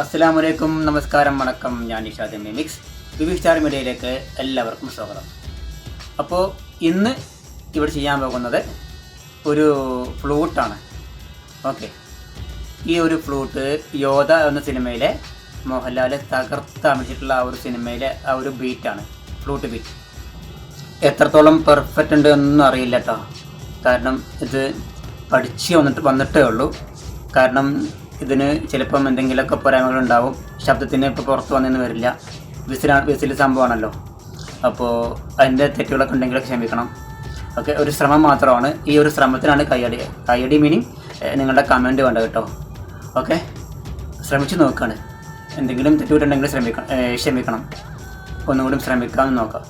അസ്സലാമു അലൈക്കും, നമസ്കാരം, വണക്കം. ഞാൻ നിഷാദ് മിമിക്സ് വിവി സ്റ്റാർ മീഡിയയിലേക്ക് എല്ലാവർക്കും സ്വാഗതം. അപ്പോൾ ഇന്ന് ഇവിടെ ചെയ്യാൻ പോകുന്നത് ഒരു ഫ്ലൂട്ടാണ്. ഓക്കെ, ഈ ഒരു ഫ്ലൂട്ട് യോധ എന്ന സിനിമയിലെ മോഹൻലാൽ തകർത്തമിച്ചിട്ടുള്ള ആ ഒരു സിനിമയിലെ ആ ഒരു ബീറ്റാണ്, ഫ്ലൂട്ട് ബീറ്റ്. എത്രത്തോളം പെർഫെക്റ്റ് ഉണ്ട് എന്നൊന്നും അറിയില്ല കേട്ടോ, കാരണം ഇത് പഠിച്ച് വന്നിട്ടേ ഉള്ളൂ. കാരണം ഇതിന് ചിലപ്പം എന്തെങ്കിലുമൊക്കെ പോരായ്മകളുണ്ടാവും, ശബ്ദത്തിന് ഇപ്പോൾ പുറത്ത് വന്നെന്ന് വരില്ല. വിസിൽ സംഭവമാണല്ലോ, അപ്പോൾ അതിൻ്റെ തെറ്റുകളൊക്കെ ഉണ്ടെങ്കിലൊക്കെ ക്ഷമിക്കണം. ഓക്കെ, ഒരു ശ്രമം മാത്രമാണ്. ഈ ഒരു ശ്രമത്തിനാണ് കയ്യടി മീനിങ് നിങ്ങളുടെ കമൻറ്റ് വേണ്ട കേട്ടോ. ഓക്കെ, ശ്രമിച്ച് നോക്കുകയാണ്. എന്തെങ്കിലും തെറ്റുകളുണ്ടെങ്കിൽ ക്ഷമിക്കണം. ഒന്നുകൂടി ശ്രമിക്കാമെന്ന് നോക്കാം.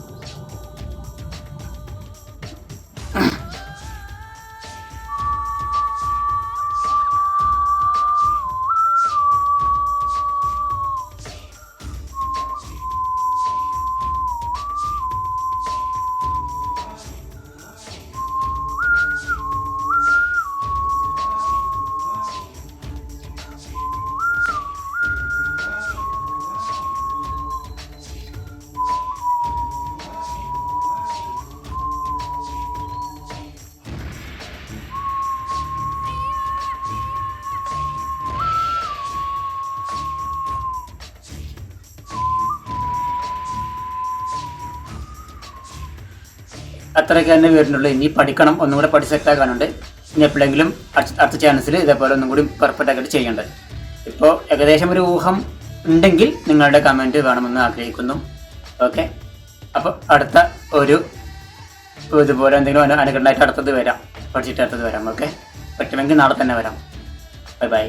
അത്രയൊക്കെ തന്നെ വരുന്നുള്ളൂ. ഇനി പഠിക്കണം, ഒന്നും കൂടെ പഠിച്ച് സെറ്റാക്കാനുണ്ട്. ഇനി എപ്പോഴെങ്കിലും അടുത്ത ചാൻസിൽ ഇതേപോലെ ഒന്നും കൂടി പെർഫെക്റ്റ് ആക്കിയിട്ട് ചെയ്യേണ്ടത്. ഇപ്പോൾ ഏകദേശം ഒരു ഊഹം ഉണ്ടെങ്കിൽ നിങ്ങളുടെ കമൻറ്റ് വേണമെന്ന് ആഗ്രഹിക്കുന്നു. ഓക്കെ, അപ്പോൾ അടുത്ത ഒരു ഇതുപോലെ എന്തെങ്കിലും അനുകരണമായിട്ട് അടുത്തത് വരാം, പഠിച്ചിട്ട് അടുത്തത് വരാം. ഓക്കെ, പറ്റുമെങ്കിൽ നാളെ തന്നെ വരാം. Bye bye.